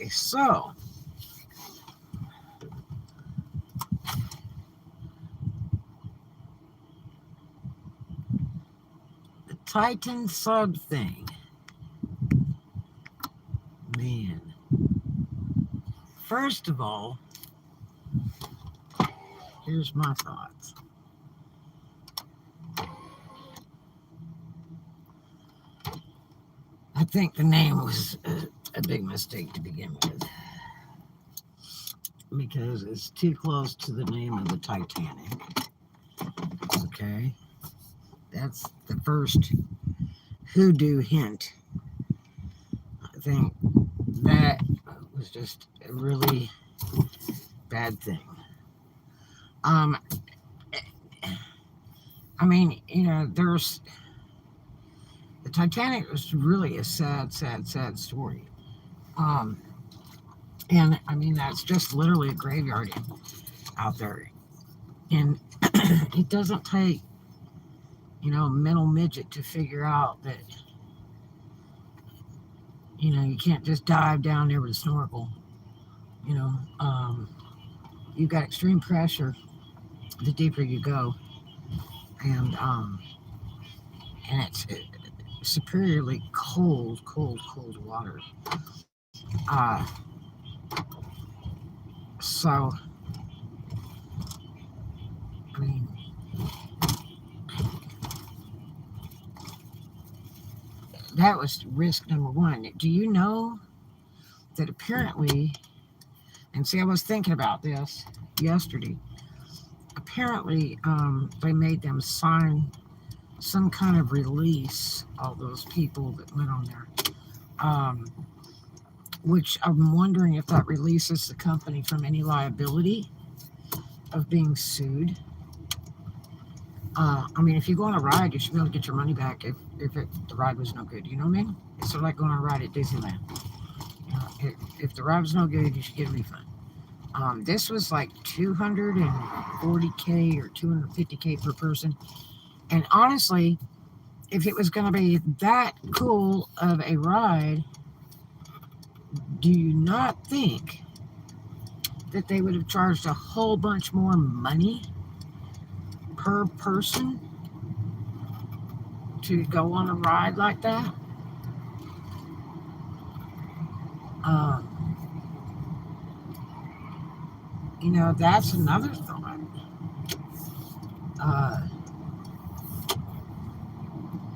Okay, so the Titan sub thing. Man. First of all, here's my thoughts. I think the name was a big mistake to begin with, because it's too close to the name of the Titanic. Okay, that's the first hoodoo hint. I think that was just a really bad thing. I mean, there's the Titanic was really a sad story. And I mean, that's just literally a graveyard out there. And it doesn't take, a mental midget to figure out that, you can't just dive down there with a snorkel. You've got extreme pressure the deeper you go. And it's superiorly cold water. So, I mean, that was risk number one. Do you know that apparently, and see, I was thinking about this yesterday, apparently they made them sign some kind of release, all those people that went on there, which I'm wondering if that releases the company from any liability of being sued. I mean, if you go on a ride, you should be able to get your money back if the ride was no good. You know what I mean? It's sort of like going on a ride at Disneyland. If the ride was no good, you should get a refund. This was like $240K or $250K per person. And honestly, if it was going to be that cool of a ride, do you not think that they would have charged a whole bunch more money per person to go on a ride like that? That's another thought.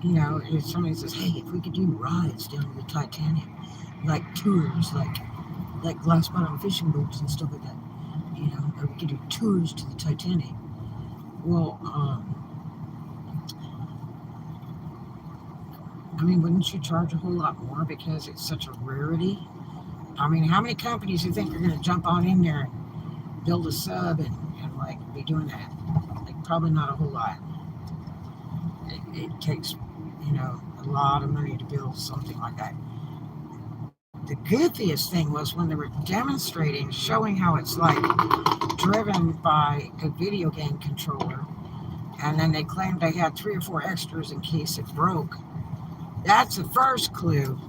If somebody says, hey, if we could do rides down to the Titanic, like tours, like glass bottom fishing boats and stuff like that, or we could do tours to the Titanic. Well, I mean, wouldn't you charge a whole lot more because it's such a rarity? I mean, how many companies do you think are going to jump on in there and build a sub and like be doing that? Like, probably not a whole lot. It takes, a lot of money to build something like that. The goofiest thing was when they were demonstrating, showing how it's like driven by a video game controller, and then they claimed they had 3 or 4 extras in case it broke. That's the first clue.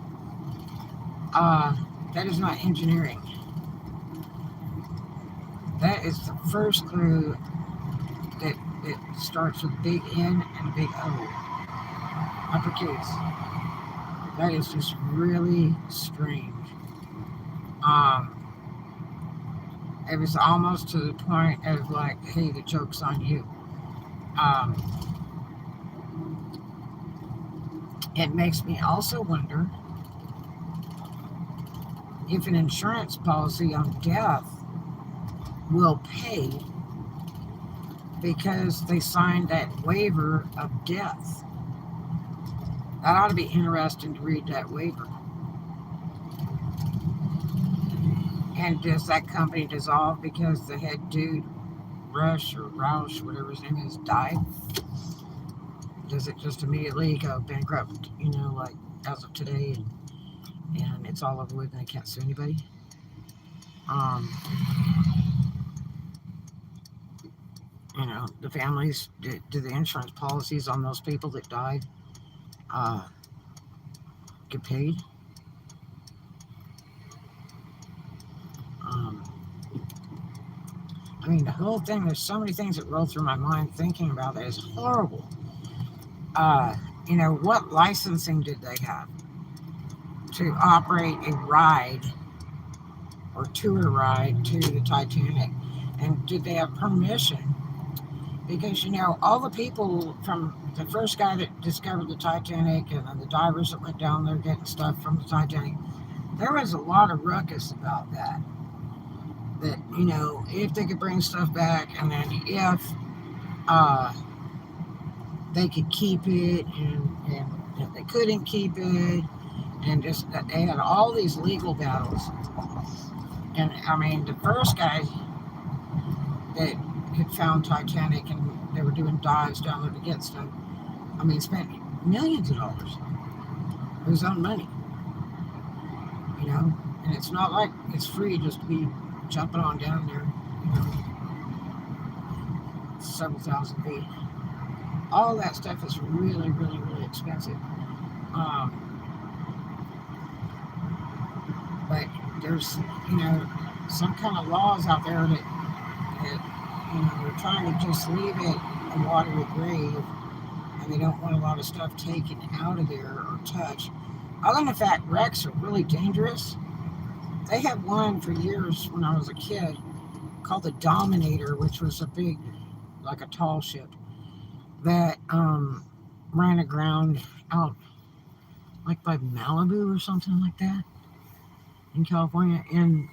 That is not engineering. That is the first clue that it starts with big N and a big O. Uppercase. That is just really strange. It was almost to the point of like, hey, the joke's on you. It makes me also wonder if an insurance policy on death will pay because they signed that waiver of death. That ought to be interesting to read that waiver. And does that company dissolve because the head dude, Roush, whatever his name is, died? Does it just immediately go bankrupt, like as of today, and it's all over with and they can't sue anybody? The families, do the insurance policies on those people that died get paid? I mean, the whole thing, there's so many things that roll through my mind thinking about it. It's horrible. Uh, what licensing did they have to operate a ride or tour ride to the Titanic? And did they have permission? Because, all the people from the first guy that discovered the Titanic and then the divers that went down there getting stuff from the Titanic, there was a lot of ruckus about that. That, if they could bring stuff back and then if uh, they could keep it and if they couldn't keep it, and just that they had all these legal battles. And I mean, the first guy that had found Titanic and they were doing dives down there to get stuff, I mean, spent millions of dollars of his own money, and it's not like it's free just to be jumping on down there, several thousand feet. All that stuff is really, really, really expensive. Um, but there's, some kind of laws out there that they're trying to just leave it a watery grave, and they don't want a lot of stuff taken out of there or touched. Other than the fact wrecks are really dangerous. They had one for years when I was a kid called the Dominator, which was a big, like a tall ship that ran aground out like by Malibu or something like that in California, and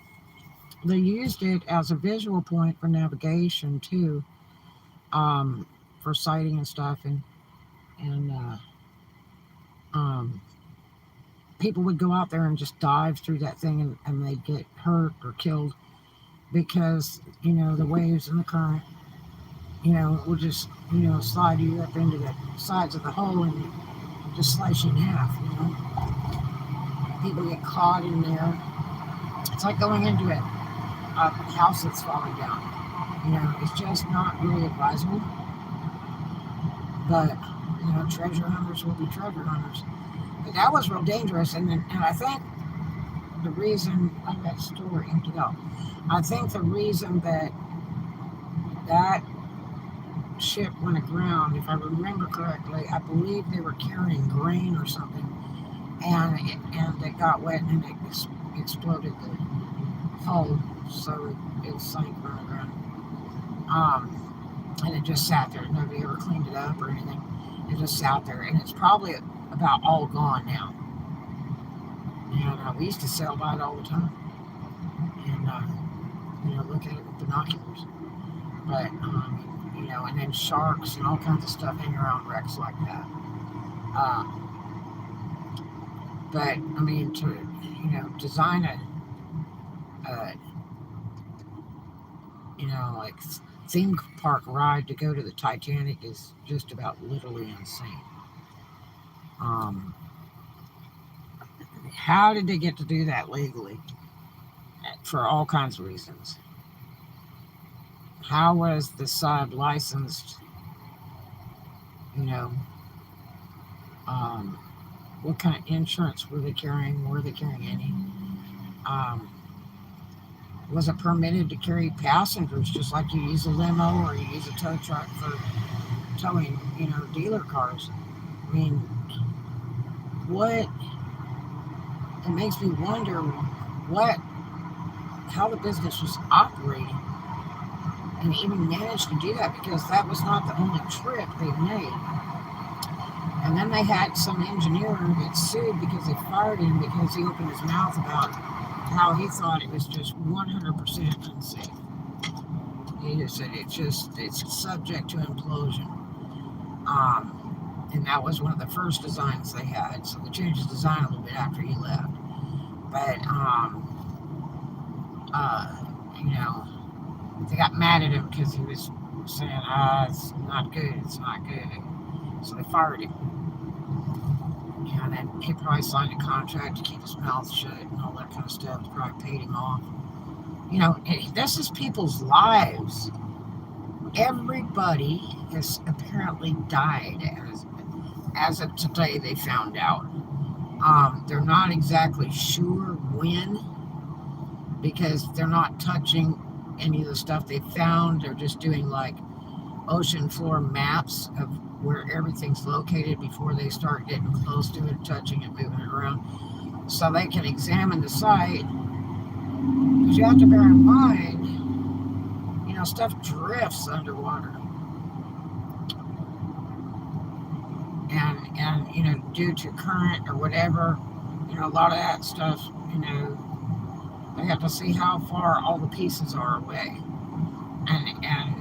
they used it as a visual point for navigation too, for sighting and stuff, and um, people would go out there and just dive through that thing, and they'd get hurt or killed because the waves and the current will just slide you up into the sides of the hole and just slice you in half. People get caught in there. It's like going into a house that's falling down. It's just not really advisable. But treasure hunters will be treasure hunters. But that was real dangerous, and I think the reason I've got a story emptied out. I think the reason that ship went aground, if I remember correctly, I believe they were carrying grain or something, and it got wet and it exploded the hull, so it sank on the ground. And it just sat there. Nobody ever cleaned it up or anything. It just sat there, and it's probably about all gone now. And we used to sail by it all the time, and look at it with binoculars. But and then sharks and all kinds of stuff hang around wrecks like that. But I mean, to design a like theme park ride to go to the Titanic is just about literally insane. Um, how did they get to do that legally? For all kinds of reasons. How was the sub licensed? You know, um, what kind of insurance were they carrying? Were they carrying any? Um, was it permitted to carry passengers just like you use a limo or you use a tow truck for towing, dealer cars? I mean, what, it makes me wonder how the business was operating and even managed to do that, because that was not the only trip they made. And then they had some engineer get sued because they fired him because he opened his mouth about how he thought it was just 100% unsafe. He just said it's subject to implosion. And that was one of the first designs they had. So they changed the design a little bit after he left. But, they got mad at him because he was saying, it's not good. So they fired him. And then he probably signed a contract to keep his mouth shut and all that kind of stuff. Probably paid him off. This is people's lives. Everybody has apparently died as of today, they found out. They're not exactly sure when, because they're not touching any of the stuff they found. They're just doing like ocean floor maps of where everything's located before they start getting close to it, touching it, moving it around, so they can examine the site. Because you have to bear in mind, stuff drifts underwater, and due to current or whatever, a lot of that stuff, they have to see how far all the pieces are away, and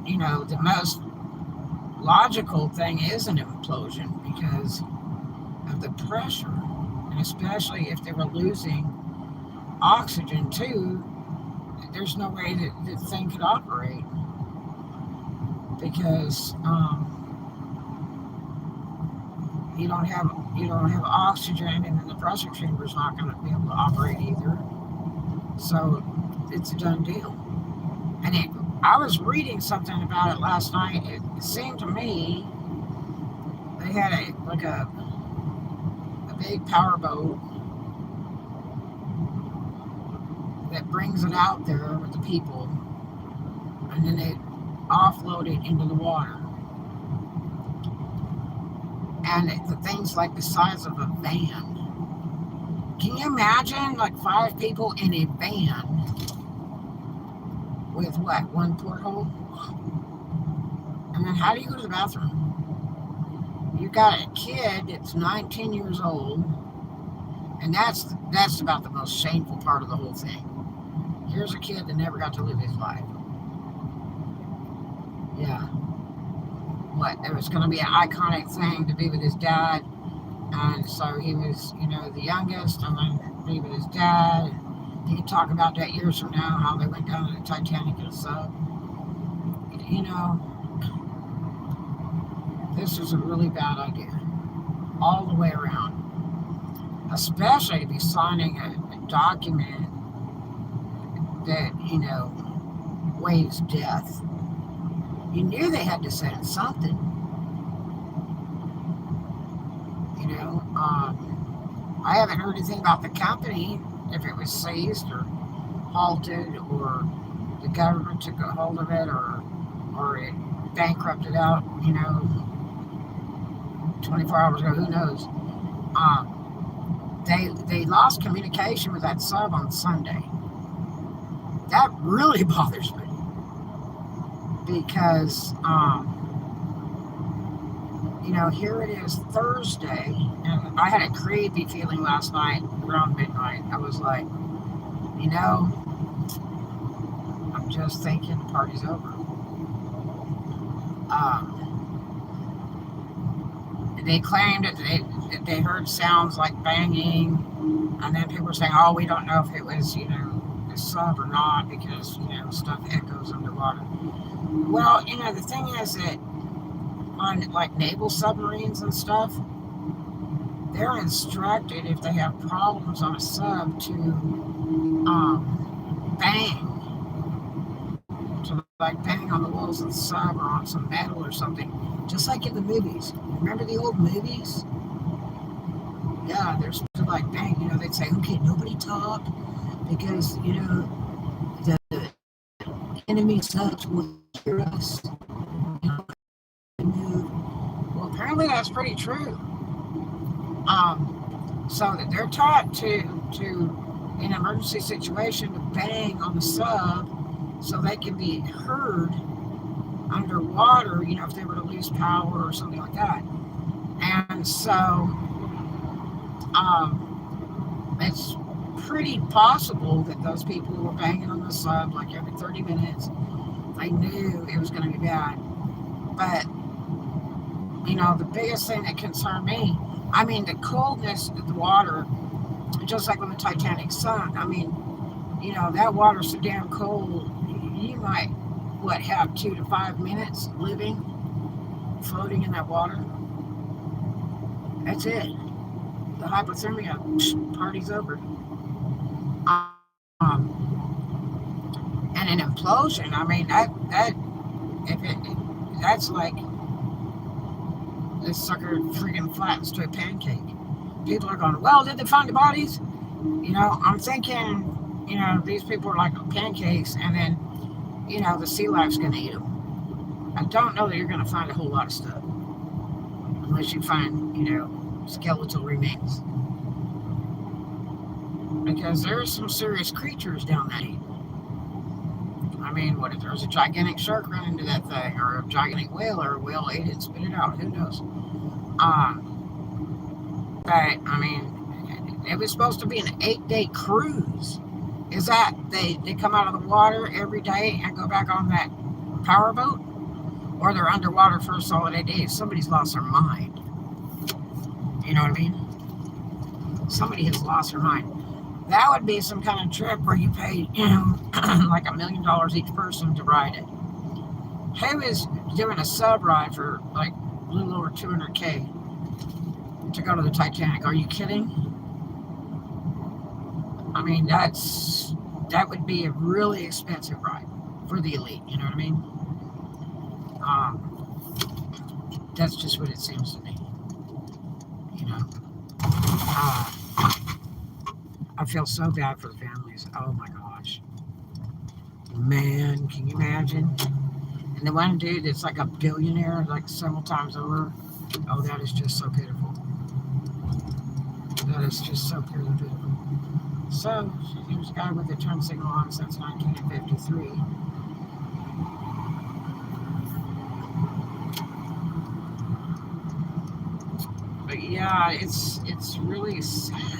the most logical thing is an implosion because of the pressure, and especially if they were losing oxygen too. There's no way that the thing could operate because you don't have oxygen, and then the pressure chamber's not going to be able to operate either. So it's a done deal. And I was reading something about it last night. It seemed to me they had a big power boat that brings it out there with the people, and then they offload it into the water. And the thing's like the size of a van. Can you imagine like 5 people in a van with what, one porthole? And then how do you go to the bathroom? You've got a kid that's 19 years old, and that's about the most shameful part of the whole thing. Here's a kid that never got to live his life. Yeah. What, it was going to be an iconic thing to be with his dad, and so he was, the youngest, and then be with his dad, and he could talk about that years from now, how they went down to the Titanic in a sub. This is a really bad idea, all the way around, especially to be signing a document that, waives death. You knew they had to send something. I haven't heard anything about the company, if it was seized or halted, or the government took a hold of it, or it bankrupted out, 24 hours ago, who knows. They lost communication with that sub on Sunday. That really bothers me. Because, here it is Thursday, and I had a creepy feeling last night around midnight. I was like, I'm just thinking the party's over. They claimed that they heard sounds like banging, and then people were saying, oh, we don't know if it was, a sub or not, because, stuff echoes underwater. Well, the thing is that on like naval submarines and stuff, they're instructed if they have problems on a sub to bang, to like bang on the walls of the sub or on some metal or something, just like in the movies. Remember the old movies? Yeah, they're supposed to like bang. They'd say, okay, nobody talk, because the enemy subs will hear us. Well, apparently that's pretty true. So that they're taught to in an emergency situation to bang on the sub so they can be heard underwater, if they were to lose power or something like that. And so it's pretty possible that those people who were banging on the sub like every 30 minutes, they knew it was going to be bad. But the biggest thing that concerned me, the coldness of the water, just like when the Titanic sunk, that water's so damn cold, you might, have 2 to 5 minutes floating in that water. That's it. The hypothermia, party's over. And an implosion, that's like this sucker freaking flattens to a pancake. People are going, well, did they find the bodies? I'm thinking You know, these people are like pancakes, and then, you know, the sea life's going to eat them. I don't know that you're going to find a whole lot of stuff unless you find, you know, skeletal remains. Because there's some serious creatures down that deep. I mean, what if there's a gigantic shark run into that thing, or a gigantic whale, or a whale ate it and spit it out? Who knows? But I mean, it was supposed to be an 8-day cruise. Is that they come out of the water every day and go back on that powerboat, or they're underwater for a solid 8 days? Somebody's lost their mind. You know what I mean? Somebody has lost their mind. That would be some kind of trip where you pay, you know, like $1 million each person to ride it. Who is doing a sub ride for like a little over $200K to go to the Titanic? Are you kidding? I mean, that would be a really expensive ride for the elite. You know what I mean? That's just what it seems to me. You know, I feel so bad for the families. Oh my gosh, man, can you imagine? And the one dude that's like a billionaire, like several times over. Oh, that is just so pitiful. That is just so purely pitiful. So, here's a guy with a turn signal on since 1953. But yeah, it's really sad.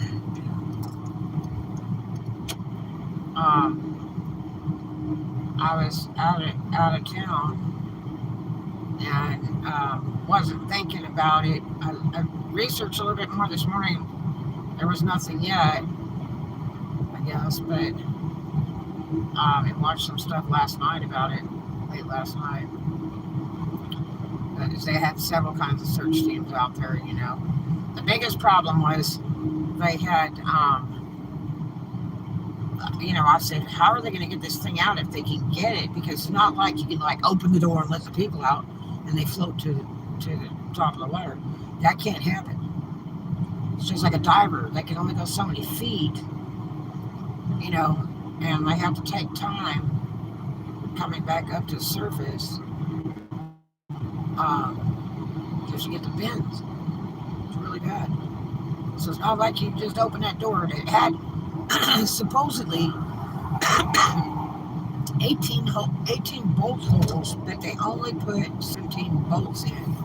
I was out of town and wasn't thinking about it. I researched a little bit more this morning. There was nothing yet, I guess, but I watched some stuff last night about it, late last night. But they had several kinds of search teams out there, you know. The biggest problem was they had, you know, I said, how are they going to get this thing out if they can get it? Because it's not like you can like open the door and let the people out and they float to the top of the water. That can't happen. It's just like a diver. They can only go so many feet, you know, and they have to take time coming back up to the surface just to get the bends. It's really bad. So it's not like you just open that door. It had supposedly 18 bolt holes, but they only put 17 bolts in.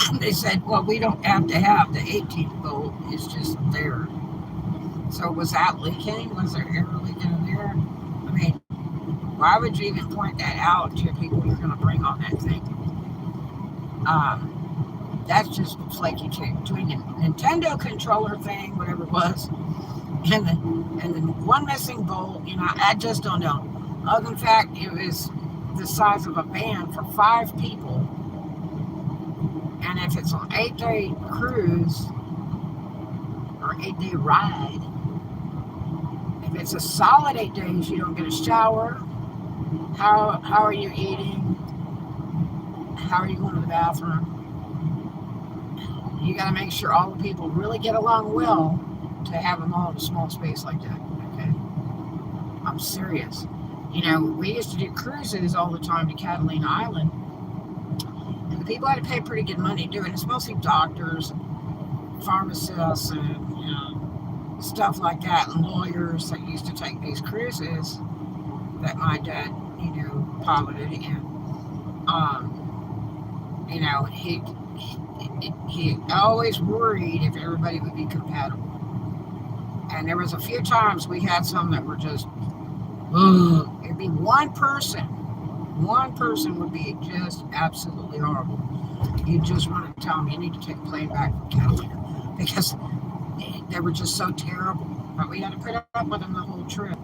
And they said, well, we don't have to have the 18th bolt. It's just there. So was that leaking? Was there air leaking in there? I mean, why would you even point that out to people you're going to bring on that thing? That's just flaky between the Nintendo controller thing, whatever it was, and the one missing bolt. You know, I just don't know. Other than the fact, it was the size of a van for 5 people, and if it's an 8-day cruise or 8-day ride, if it's a solid 8 days, you don't get a shower. How are you eating? How are you going to the bathroom? You got to make sure all the people really get along well to have them all in a small space like that. Okay, I'm serious. You know, we used to do cruises all the time to Catalina Island, and the people had to pay pretty good money to do it. It's mostly doctors, pharmacists, and you know, stuff like that, and lawyers that used to take these cruises that my dad, you know, piloted, and you know, he always worried if everybody would be compatible. And there was a few times we had some that were just, ugh. It'd be one person would be just absolutely horrible. You just want to tell them you need to take a plane back from Catalina because they were just so terrible. But we had to put up with them the whole trip,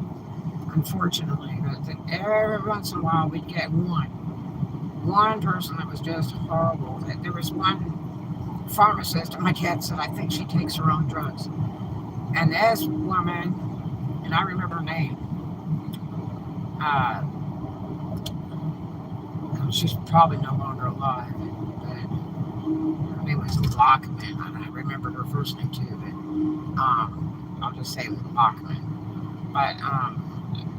unfortunately. But every once in a while we'd get one person that was just horrible. There was one pharmacist, and my dad said, I think she takes her own drugs. And this woman, and I remember her name, she's probably no longer alive, but her name was Lockman, and I remembered her first name too, but I'll just say Lockman. But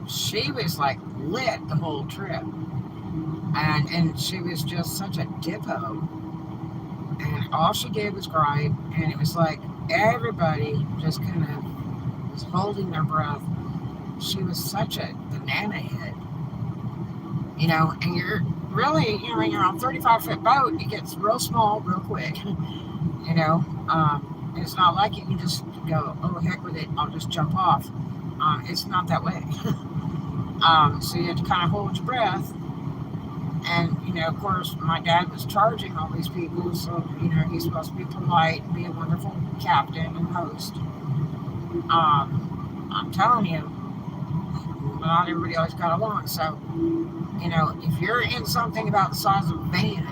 she was like lit the whole trip, and she was just such a dippo, and all she did was cry, and it was like everybody just kind of was holding their breath. She was such a banana head, you know, and you're really, you know, when you're on a 35-foot boat, it gets real small real quick, you know. It's not like you can just go, oh, heck with it, I'll just jump off. It's not that way. So you have to kind of hold your breath. And, you know, of course, my dad was charging all these people, so, you know, he's supposed to be polite and be a wonderful captain and host. I'm telling you, not everybody always got along. So, you know, if you're in something about the size of a van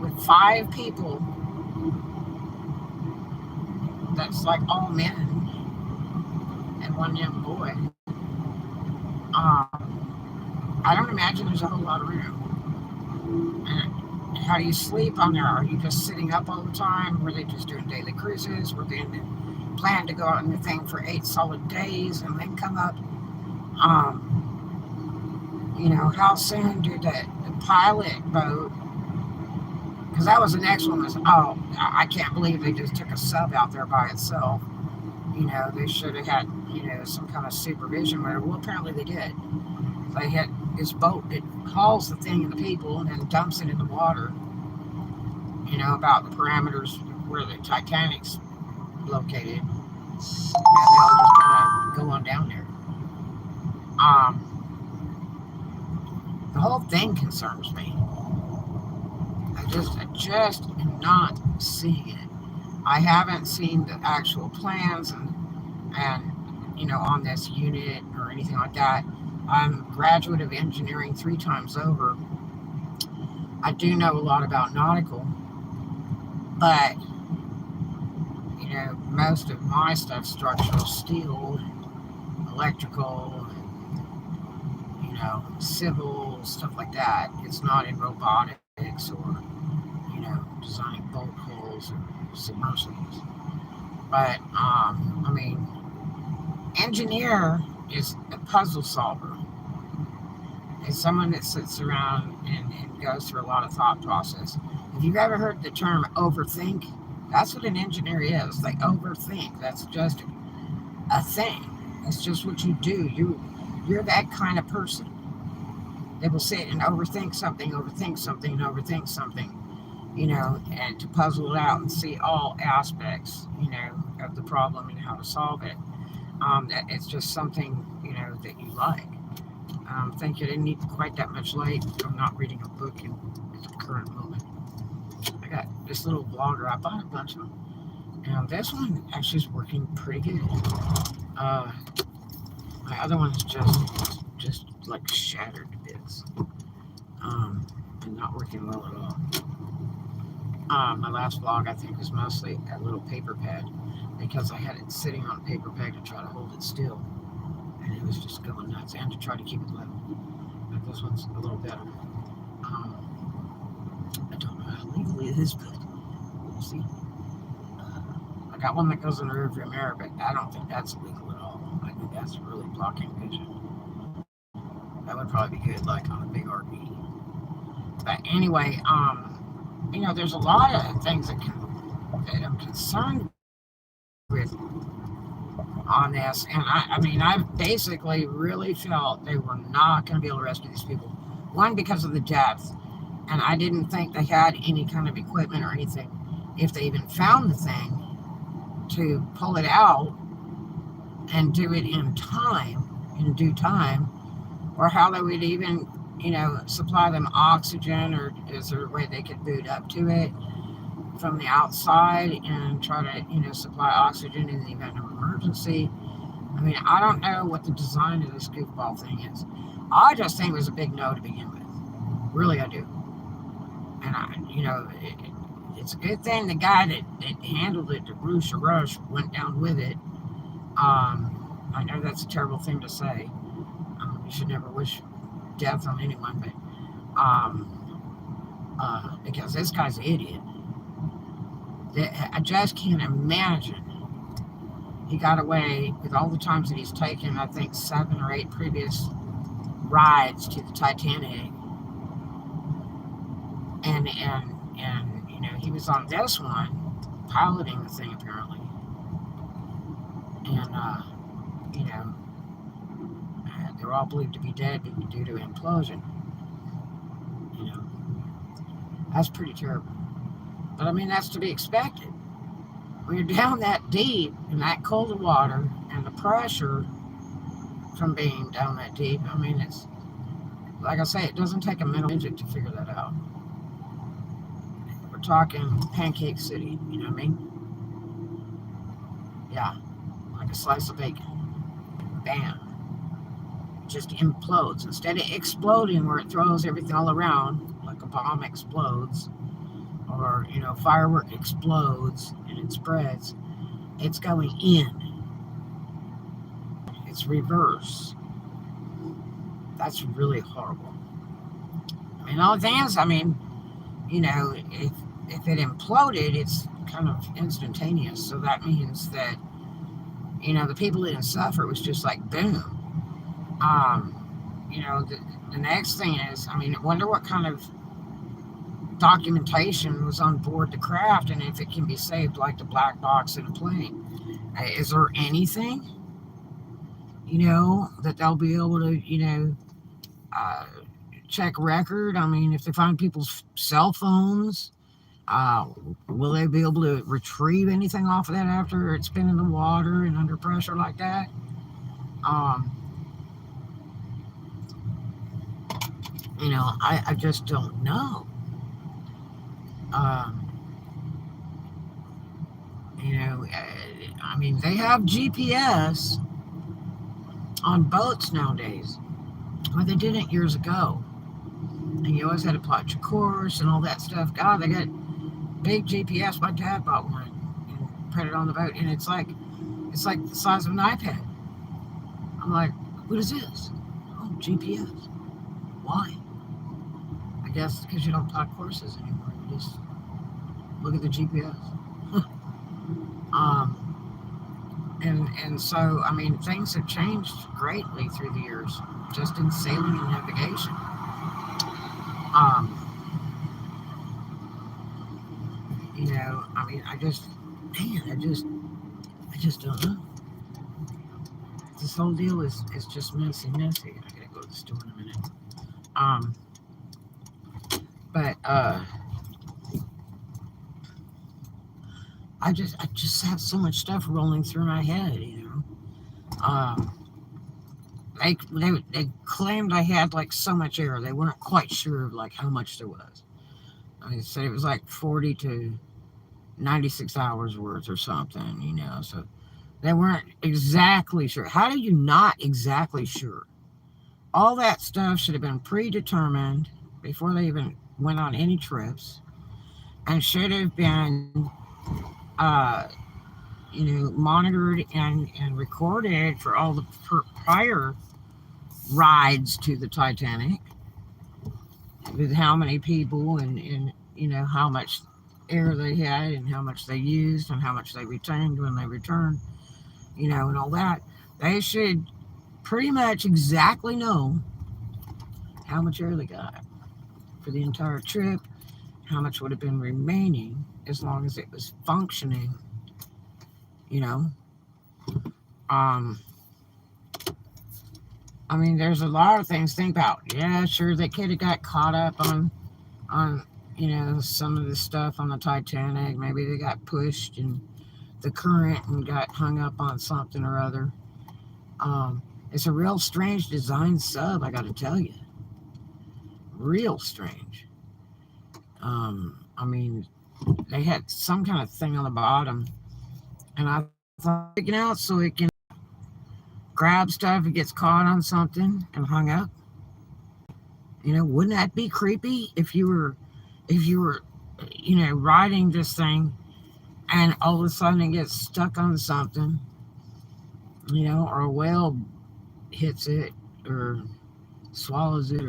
with 5 people, that's like all men and 1 young boy, I don't imagine there's a whole lot of room. And how do you sleep on there? Are you just sitting up all the time? Were they just doing daily cruises? Were they plan to go out on the thing for 8 solid days and then come up? You know, how soon did the pilot boat? Because that was the next one. Was, oh, I can't believe they just took a sub out there by itself. You know, they should have had, you know, some kind of supervision. Well, apparently they did. They had this boat that hauls the thing and the people and then dumps it in the water. You know, about the parameters where the Titanic's located, and they'll just kind of go on down there. The whole thing concerns me. I just am not seeing it. I haven't seen the actual plans and you know, on this unit or anything like that. I'm a graduate of engineering 3 times over. I do know a lot about nautical, but you know, most of my stuff, structural steel, electrical, you know, civil, stuff like that. It's not in robotics or, you know, designing boat hulls or submersibles. But, I mean, engineer is a puzzle solver. It's someone that sits around and goes through a lot of thought process. If you've ever heard the term overthink, that's what an engineer is. They overthink. That's just a thing. It's just what you do. You're that kind of person. They will sit and overthink something, and overthink something, you know, and to puzzle it out and see all aspects, you know, of the problem and how to solve it. It's just something, you know, that you like. Think you didn't need quite that much light. I'm not reading a book in the current moment. I got this little vlogger. I bought a bunch of them. And this one actually is working pretty good. My other one is just like shattered to bits. And not working well at all. My last vlog, I think, was mostly a little paper pad because I had it sitting on a paper pad to try to hold it still. And it was just going nuts, and to try to keep it level. But this one's a little better. I don't know how legal it is, but we'll see. I got one that goes in the rearview mirror, but I don't think that's illegal at all. I think that's really blocking vision. That would probably be good, like on a big RV. But anyway, you know, there's a lot of things that I'm concerned with on this, and I mean, I basically really felt they were not going to be able to rescue these people. One, because of the depth, and I didn't think they had any kind of equipment or anything, if they even found the thing, to pull it out and do it in due time, or how they would even, you know, supply them oxygen, or is there a way they could boot up to it from the outside and try to, you know, supply oxygen in the event of emergency. I mean, I don't know what the design of this goofball thing is. I just think it was a big no to begin with. Really, I do. And you know, it's a good thing the guy that handled it, the Rush, went down with it. I know that's a terrible thing to say. You should never wish death on anyone, but because this guy's an idiot. I just can't imagine he got away with all the times that he's taken, I think, 7 or 8 previous rides to the Titanic. And you know, he was on this one, piloting the thing apparently. And, you know, they were all believed to be dead due to implosion. You know, that's pretty terrible. But I mean, that's to be expected. When you're down that deep in that cold water and the pressure from being down that deep, I mean, it's like I say, it doesn't take a mental midget to figure that out. We're talking Pancake City, you know what I mean? Yeah, like a slice of bacon. Bam. It just implodes. Instead of exploding where it throws everything all around, like a bomb explodes, or, you know, firework explodes and it spreads, it's going in. It's reverse. That's really horrible. I mean, all the thing is, I mean, you know, if it imploded, it's kind of instantaneous. So that means that, you know, the people that didn't suffer, it was just like boom. You know, the next thing is, I mean, I wonder what kind of documentation was on board the craft and if it can be saved like the black box in a plane. Is there anything, you know, that they'll be able to, you know, check record? I mean, if they find people's cell phones, uh, will they be able to retrieve anything off of that after it's been in the water and under pressure like that? Um, you know, I just don't know. Um, you know, I mean, they have GPS on boats nowadays. Well, they didn't years ago. And you always had to plot your course and all that stuff. God, they got big GPS. My dad bought one and put it on the boat, and it's like the size of an iPad. I'm like, what is this? Oh, GPS. Why? I guess because you don't plot courses anymore. You just look at the GPS. um, and so I mean, things have changed greatly through the years, just in sailing and navigation. Um, you know, I mean, man, I just don't know. This whole deal is just messy. I gotta go to the store in a minute. Um, but I just have so much stuff rolling through my head, you know. Um, they claimed I had like so much air. They weren't quite sure of like how much there was. I mean, they said it was like 40 to 96 hours worth or something, you know. So they weren't exactly sure. How do you not exactly sure? All that stuff should have been predetermined before they even went on any trips, and should have been, uh, you know, monitored and recorded for all the prior rides to the Titanic, with how many people and you know how much air they had and how much they used and how much they retained when they returned, you know, and all that. They should pretty much exactly know how much air they got for the entire trip, how much would have been remaining as long as it was functioning, you know. Um, I mean, there's a lot of things to think about. Yeah, sure, they could have got caught up on you know, some of the stuff on the Titanic. Maybe they got pushed in the current and got hung up on something or other. It's a real strange design sub, I got to tell you. Real strange. I mean, they had some kind of thing on the bottom, and I thought taken out so it can grab stuff. It gets caught on something and hung up. You know, wouldn't that be creepy if you were, you know, riding this thing and all of a sudden it gets stuck on something, you know, or a whale hits it or swallows it,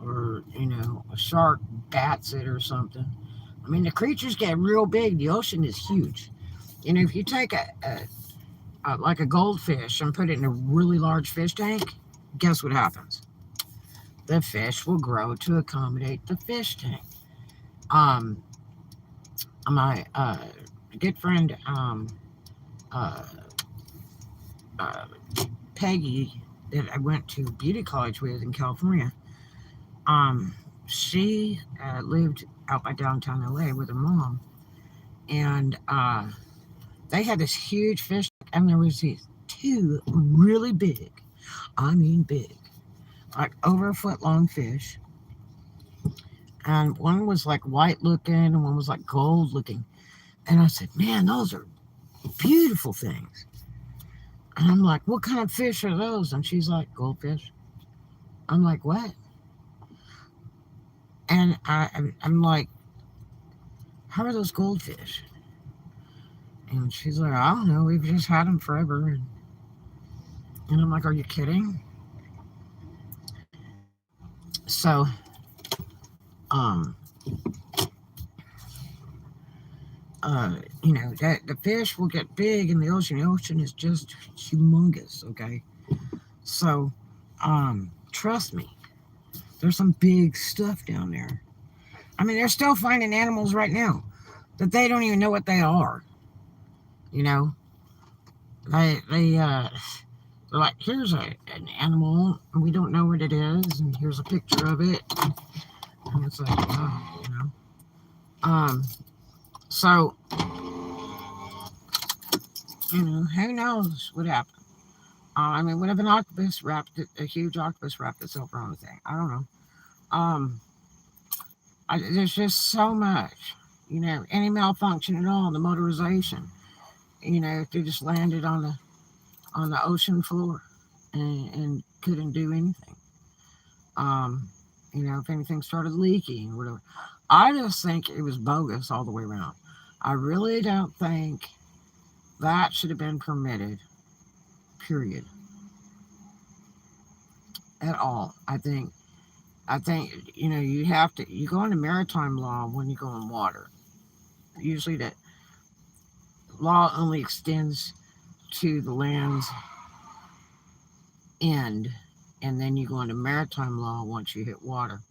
or you know, a shark bats it or something. I mean, the creatures get real big. The ocean is huge. If you take like a goldfish and put it in a really large fish tank, guess what happens? The fish will grow to accommodate the fish tank. Um, my good friend uh, uh, Peggy, that I went to beauty college with in California, um, she lived out by downtown LA with her mom, and they had this huge fish, and there was these two really big, I mean big, like over a foot long fish, and one was like white looking, and one was like gold looking. And I said, man, those are beautiful things. And I'm like, what kind of fish are those? And she's like, goldfish. I'm like, what? And I'm like, how are those goldfish? And she's like, I don't know. We've just had them forever. And I'm like, are you kidding? So, um, that the fish will get big in the ocean. The ocean is just humongous. Okay. So, trust me, there's some big stuff down there. I mean, they're still finding animals right now that they don't even know what they are. You know, they're like, here's an animal, and we don't know what it is, and here's a picture of it, and it's like, oh. Um, so who knows what happened? I mean, what if an octopus a huge octopus wrapped itself around the thing? I don't know. Um, there's just so much, any malfunction at all in the motorization. If they just landed on the ocean floor and couldn't do anything. Um, if anything started leaking or whatever. I just think it was bogus all the way around. I really don't think that should have been permitted, period, at all. I think you go into maritime law when you go in water. Usually that law only extends to the land's end, and then you go into maritime law once you hit water.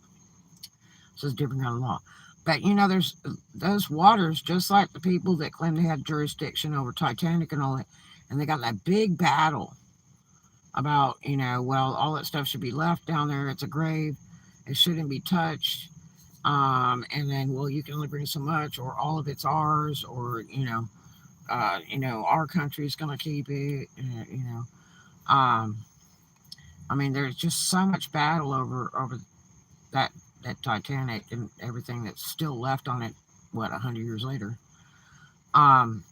So it's a different kind of law. But there's those waters, just like the people that claim they had jurisdiction over Titanic and all that, and they got that big battle about, well, all that stuff should be left down there. It's a grave. It shouldn't be touched. And then, well, you can only bring so much, or all of it's ours, or our country's gonna keep it. Um, I mean, there's just so much battle over that that Titanic and everything that's still left on it. What 100 years later? Um,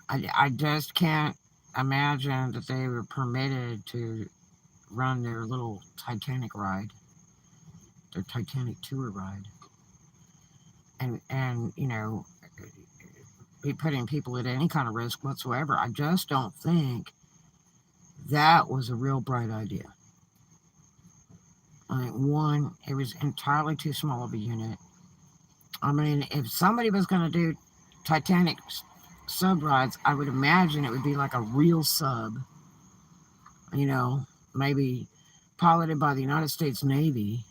I just can't imagine that they were permitted to run their little Titanic ride, their Titanic tour ride, and be putting people at any kind of risk whatsoever. I just don't think that was a real bright idea. I mean, one, it was entirely too small of a unit. I mean, if somebody was going to do Titanic sub rides, I would imagine it would be like a real sub, you know, maybe piloted by the United States Navy,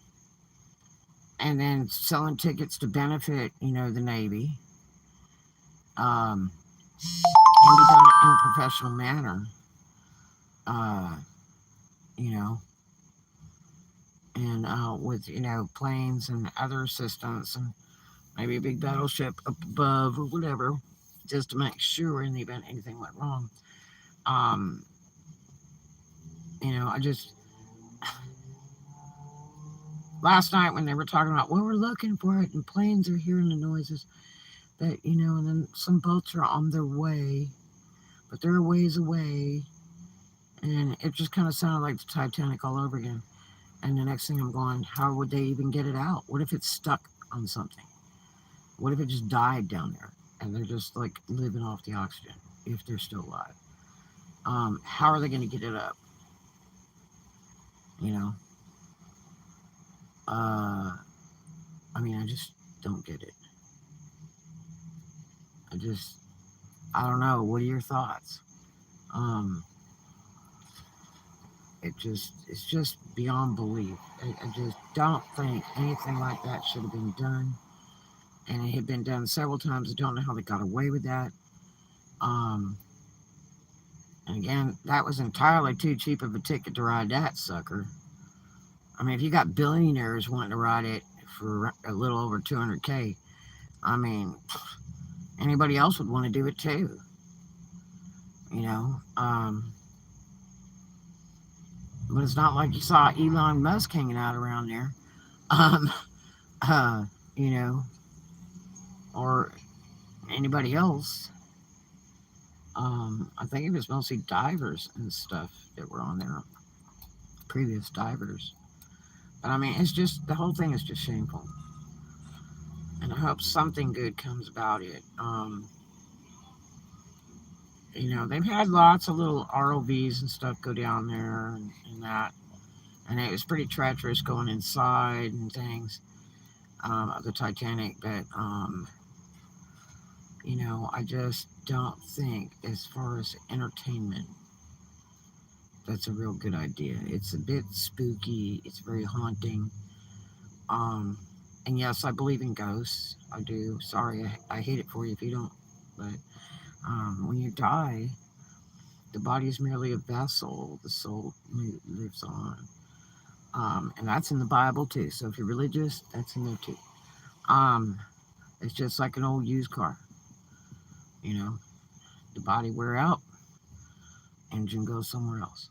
and then selling tickets to benefit, the Navy, and be done in a professional manner, uh, you know, and with, planes and other assistance and maybe a big battleship up above or whatever, just to make sure in the event anything went wrong. Um, I just last night when they were talking about, well, we're looking for it and planes are hearing the noises that, and then some boats are on their way, but they're a ways away, and it just kind of sounded like the Titanic all over again. And the next thing I'm going, how would they even get it out? What if it's stuck on something? What if it just died down there and they're just like living off the oxygen if they're still alive? How are they going to get it up? You know, I mean, I just don't get it. I just I don't know. What are your thoughts? Um, it's just beyond belief. I just don't think anything like that should have been done, and it had been done several times. I don't know how they got away with that. Um, and again, that was entirely too cheap of a ticket to ride that sucker. I mean, if you got billionaires wanting to ride it for a little over 200K, I mean, anybody else would want to do it too. You know, but it's not like you saw Elon Musk hanging out around there. Um, uh, you know, or anybody else. I think it was mostly divers and stuff that were on there, previous divers. But I mean, it's just the whole thing is just shameful, and I hope something good comes about it. They've had lots of little ROVs and stuff go down there and that, and it was pretty treacherous going inside and things of the Titanic. But I just don't think, as far as entertainment, that's a real good idea. It's a bit spooky. It's very haunting. Um, and yes, I believe in ghosts. I do. Sorry, I hate it for you if you don't. But when you die, the body is merely a vessel. The soul lives on. And that's in the Bible too. So if you're religious, that's in there too. Um, it's just like an old used car. You know, the body wear out, engine goes somewhere else.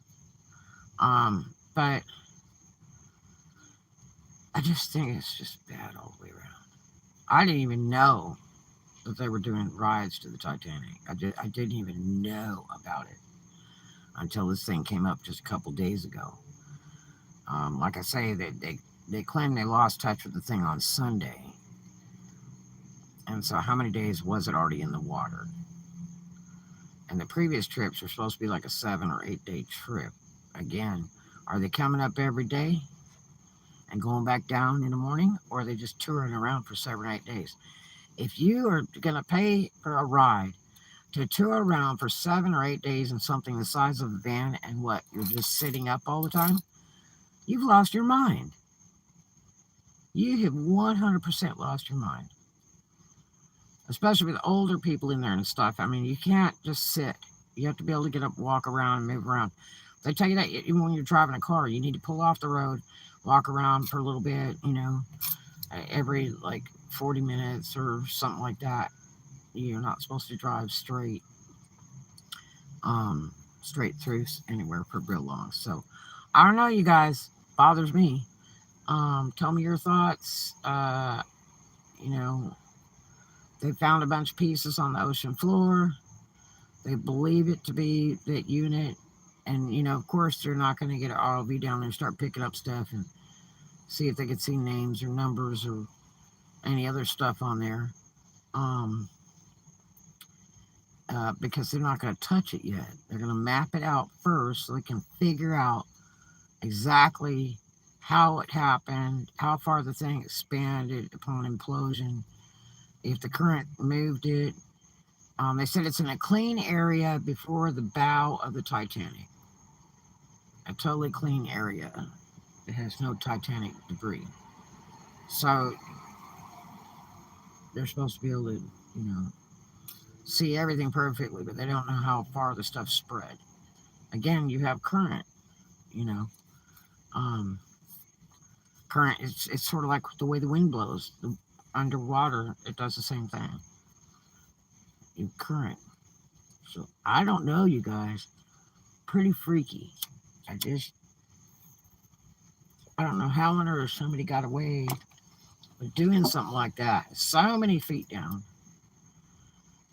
But I just think it's just bad all the way around. I didn't even know that they were doing rides to the Titanic. I didn't even know about it until this thing came up just a couple days ago. Like I say, they claim they lost touch with the thing on Sunday. And so how many days was it already in the water? And the previous trips were supposed to be like a 7 or 8 day trip. Again, are they coming up every day and going back down in the morning? Or are they just touring around for 7 or 8 days? If you are going to pay for a ride to tour around for 7 or 8 days in something the size of a van, and what, you're just sitting up all the time, you've lost your mind. You have 100% lost your mind. Especially with older people in there and stuff. I mean, you can't just sit. You have to be able to get up, walk around, and move around. They tell you that even when you're driving a car, you need to pull off the road, walk around for a little bit, every like 40 minutes or something like that. You're not supposed to drive straight through anywhere for real long. So I don't know, you guys. Bothers me. Tell me your thoughts. You know, they found a bunch of pieces on the ocean floor. They believe it to be that unit. And, of course, they're not going to get an ROV down there and start picking up stuff and see if they could see names or numbers or any other stuff on there. Because they're not going to touch it yet. They're going to map it out first so they can figure out exactly how it happened, how far the thing expanded upon implosion, if the current moved it. They said it's in a clean area before the bow of the Titanic. A totally clean area. It has no Titanic debris. So they're supposed to be able to, see everything perfectly, but they don't know how far the stuff spread. Again, you have current, you know. Current, it's sort of like the way the wind blows. Underwater, it does the same thing. Current. So I don't know, you guys. Pretty freaky. I don't know how on earth somebody got away with doing something like that. So many feet down.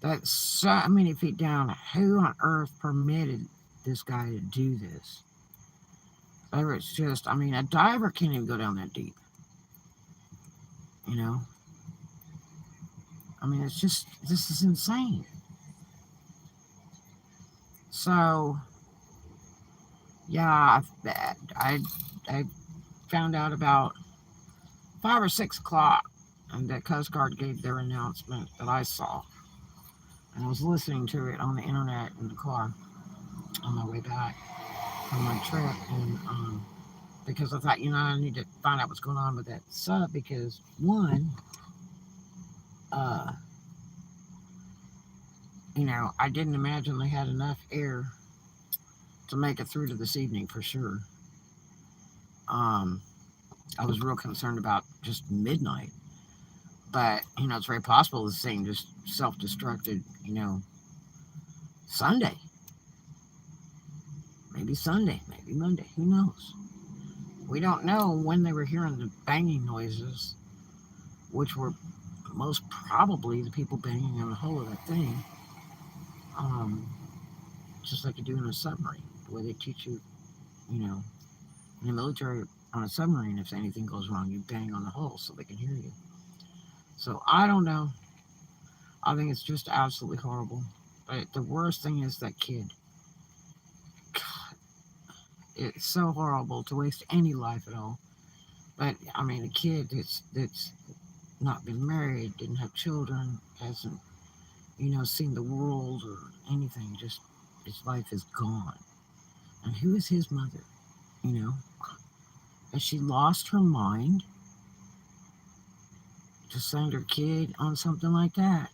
That's so many feet down. Who on earth permitted this guy to do this? It's just, a diver can't even go down that deep. It's just, this is insane. So, yeah, I found out about 5 or 6 o'clock, and that Coast Guard gave their announcement that I saw. And I was listening to it on the internet in the car on my way back from my trip. And because I thought, I need to find out what's going on with that sub because, one, uh, I didn't imagine they had enough air to make it through to this evening for sure. Um, I was real concerned about just midnight. But, it's very possible this thing just self destructed, Sunday. Maybe Sunday, maybe Monday. Who knows? We don't know when they were hearing the banging noises, which were most probably the people banging on the hull of that thing. Um, just like you do in a submarine, the way they teach you, in the military on a submarine, if anything goes wrong, you bang on the hull so they can hear you. So I don't know. I think it's just absolutely horrible. But the worst thing is that kid. God, it's so horrible to waste any life at all. But I mean, a kid that's not been married, didn't have children, hasn't seen the world or anything. Just his life is gone. And who is his mother? You know, has she lost her mind to send her kid on something like that?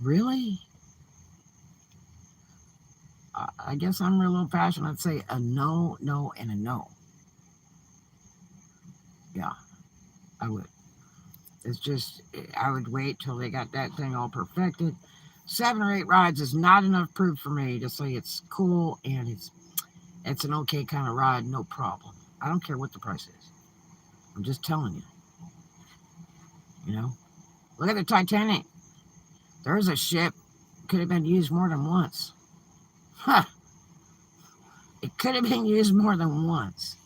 Really? I guess I'm real old fashioned. I'd say a no, no, and a no. Yeah, I would. It's just, I would wait till they got that thing all perfected. 7 or 8 rides is not enough proof for me to say it's cool and it's an okay kind of ride, no problem. I don't care what the price is. I'm just telling you. Look at the Titanic. There's a ship could have been used more than once. Huh. It could have been used more than once.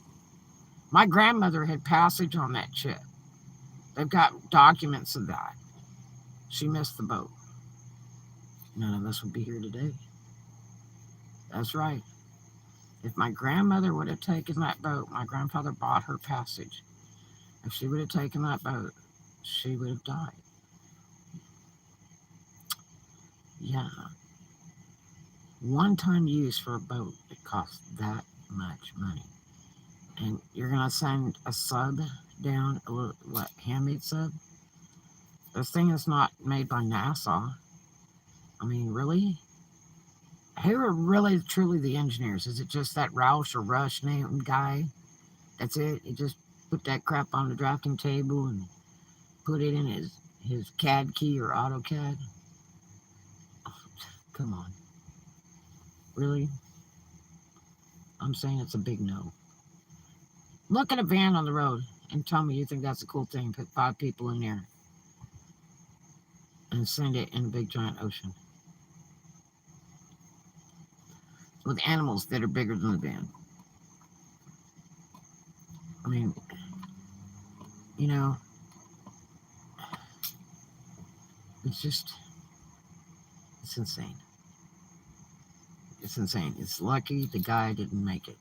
My grandmother had passage on that ship. They've got documents of that. She missed the boat. None of us would be here today. That's right. If my grandmother would have taken that boat, my grandfather bought her passage. If she would have taken that boat, she would have died. Yeah. One-time use for a boat, it costs that much money. And you're going to send a sub down, a little, handmade sub? This thing is not made by NASA. I mean, really? Who are really, truly the engineers? Is it just that Roush or Rush name guy? That's it? He just put that crap on the drafting table and put it in his CAD key or AutoCAD? Oh, come on. Really? I'm saying it's a big no. Look at a van on the road and tell me you think that's a cool thing. Put 5 people in there and send it in a big giant ocean with animals that are bigger than the van. I mean, it's insane. It's insane. It's lucky the guy didn't make it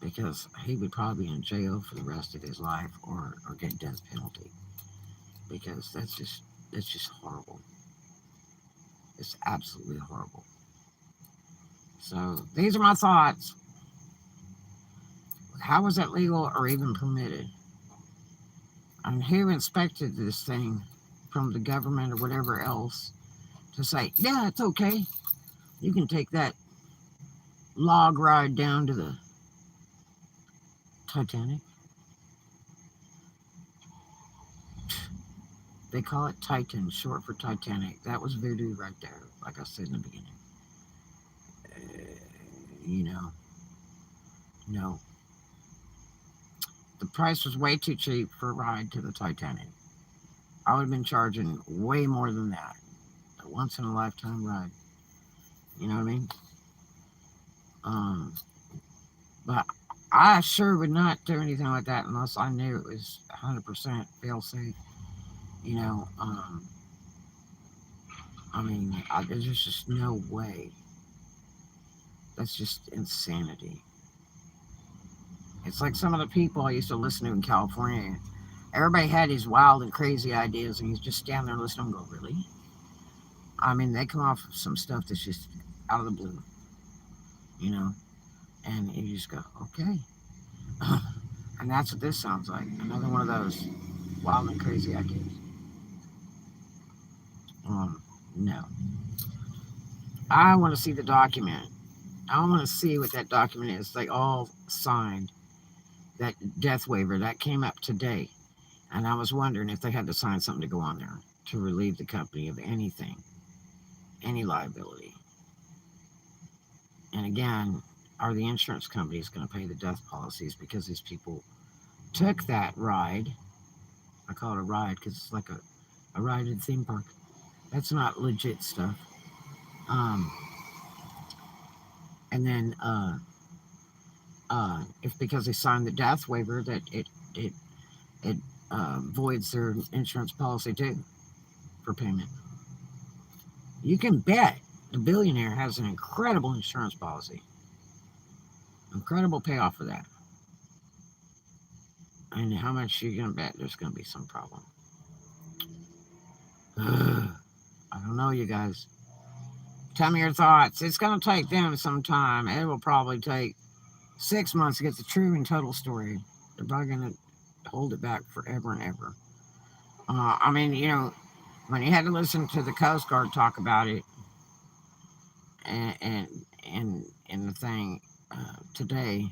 because he would probably be in jail for the rest of his life or get death penalty because that's just horrible. It's absolutely horrible. So these are my thoughts. How was that legal or even permitted? And who inspected this thing from the government or whatever else to say, yeah, it's okay. You can take that log ride down to the Titanic. They call it Titan, short for Titanic. That was voodoo right there, like I said in the beginning. No. The price was way too cheap for a ride to the Titanic. I would have been charging way more than that. A once in a lifetime ride. You know what I mean? But I sure would not do anything like that unless I knew it was 100% fail safe. There's just no way. That's just insanity. It's like some of the people I used to listen to in California. Everybody had these wild and crazy ideas, and you just stand there and listen and go, really? I mean, they come off of some stuff that's just out of the blue, you know, and you just go, okay. And that's what this sounds like. Another one of those wild and crazy ideas. No. I want to see the document. I want to see what that document is. They all signed that death waiver that came up today. And I was wondering if they had to sign something to go on there to relieve the company of anything, any liability. And again, are the insurance companies going to pay the death policies because these people took that ride? I call it a ride because it's like a ride in a theme park. That's not legit stuff. Um, and then if because they signed the death waiver that it voids their insurance policy too for payment. You can bet the billionaire has an incredible insurance policy, incredible payoff for that. And how much you gonna bet there's gonna be some problem? I don't know, you guys. Tell me your thoughts. It's gonna take them some time. It will probably take 6 months to get the true and total story. They're probably gonna hold it back forever and ever. I mean, when you had to listen to the Coast Guard talk about it, and the thing today,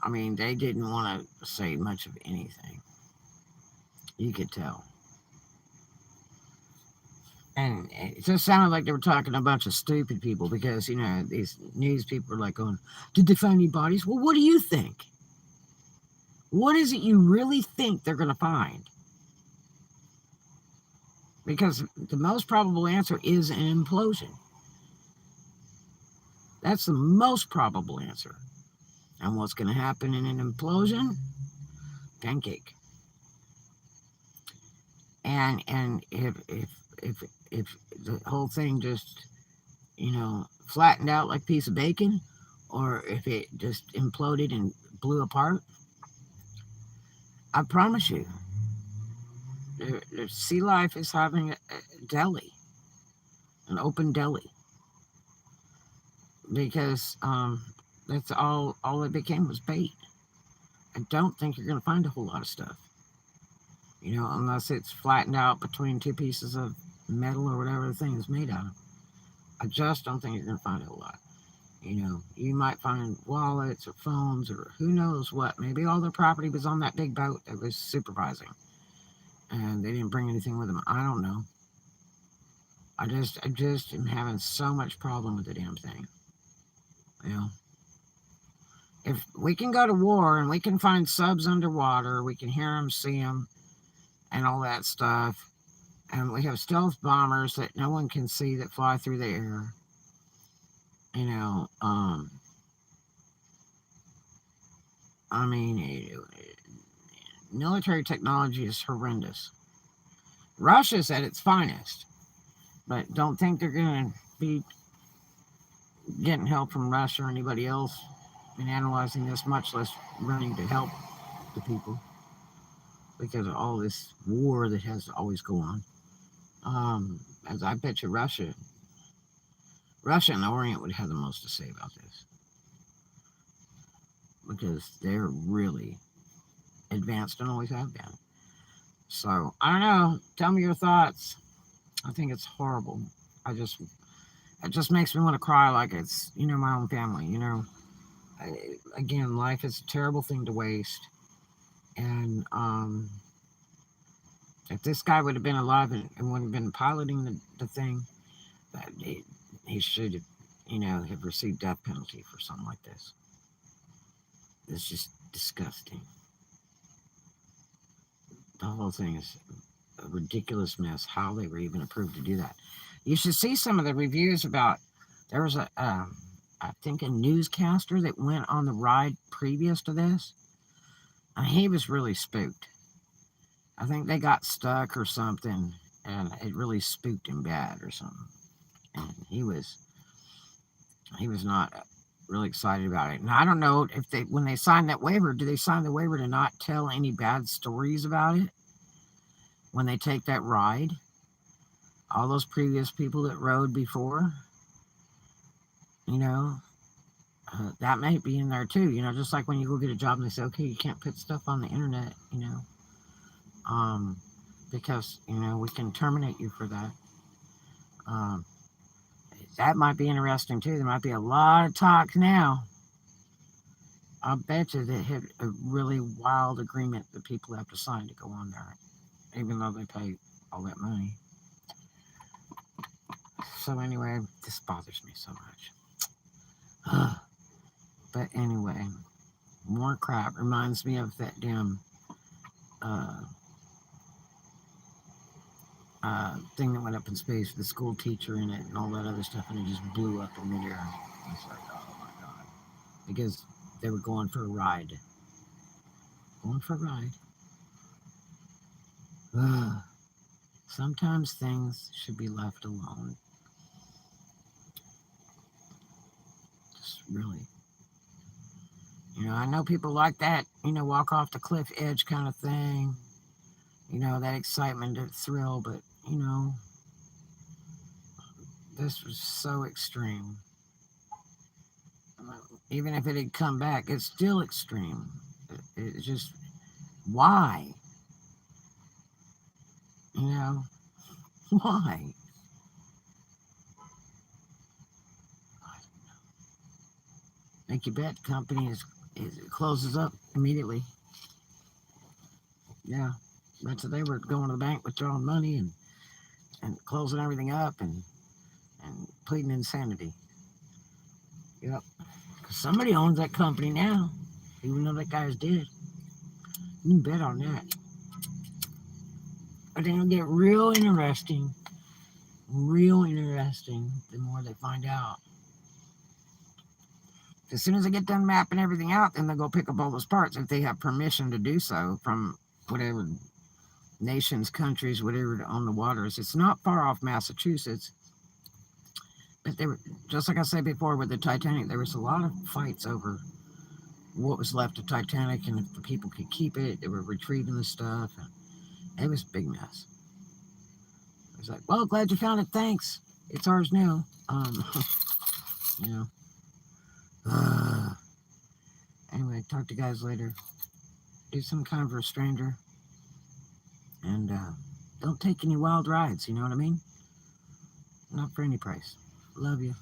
I mean, they didn't want to say much of anything. You could tell. And it just sounded like they were talking to a bunch of stupid people because, these news people are like going, did they find any bodies? Well, what do you think? What is it you really think they're going to find? Because the most probable answer is an implosion. That's the most probable answer. And what's going to happen in an implosion? Pancake. And if the whole thing just flattened out like a piece of bacon, or if it just imploded and blew apart, I promise you, the sea life is having a deli, an open deli, because that's all it became was bait. I don't think you're going to find a whole lot of stuff, unless it's flattened out between two pieces of metal or whatever the thing is made out of. I just don't think you're going to find a whole lot. You might find wallets or phones or who knows what. Maybe all their property was on that big boat that was supervising, and they didn't bring anything with them. I don't know. I just am having so much problem with the damn thing. If we can go to war and we can find subs underwater, we can hear them, see them, and all that stuff, and we have stealth bombers that no one can see that fly through the air. I mean, military technology is horrendous. Russia's at its finest, but don't think they're going to be getting help from Russia or anybody else in analyzing this, much less running to help the people because of all this war that has to always go on. As I bet you Russia and the Orient would have the most to say about this because they're really advanced and always have been. So I don't know. Tell me your thoughts. I think it's horrible. It just makes me want to cry like it's my own family. Again, life is a terrible thing to waste. And if this guy would have been alive and would have been piloting the thing, that he should have, have received death penalty for something like this. It's just disgusting. The whole thing is a ridiculous mess. How they were even approved to do that. You should see some of the reviews about. There was I think a newscaster that went on the ride previous to this, and he was really spooked. I think they got stuck or something, and it really spooked him bad or something. And he was not really excited about it. And I don't know if when they signed that waiver, do they sign the waiver to not tell any bad stories about it when they take that ride? all those previous people that rode before, you know, that might be in there too. You know, just like when you go get a job and they say, okay, you can't put stuff on the internet, you know, um, because, you know, we can terminate you for that. Um, that might be interesting too. There might be a lot of talk now. I bet you they had a really wild agreement that people have to sign to go on there, even though they pay all that money. So anyway, this bothers me so much. But anyway, more crap. Reminds me of that damn uh, thing that went up in space with the school teacher in it and all that other stuff, and it just blew up in midair. It's like, oh my god. Because they were going for a ride. Going for a ride. Ugh. Sometimes things should be left alone. Just really. You know, I know people like that, you know, walk off the cliff edge kind of thing. You know, that excitement, that thrill, but, you know, this was so extreme. Even if it had come back, it's still extreme. It's just, why? You know, why? Make you bet the company it closes up immediately. Yeah, that's what they were going to the bank, withdrawing money and closing everything up and pleading insanity. Yep. Because somebody owns that company now, even though that guy's dead. You can bet on that. But then it'll get real interesting the more they find out. As soon as they get done mapping everything out, then they'll go pick up all those parts if they have permission to do so from whatever nations, countries, whatever on the waters. It's not far off Massachusetts. But they were, just like I said before with the Titanic, there was a lot of fights over what was left of Titanic and if the people could keep it. They were retrieving the stuff. And it was a big mess. It was like, well, glad you found it. Thanks. It's ours now. You know. Anyway, talk to you guys later. Do some kind for a stranger. And don't take any wild rides, you know what I mean? Not for any price. Love you.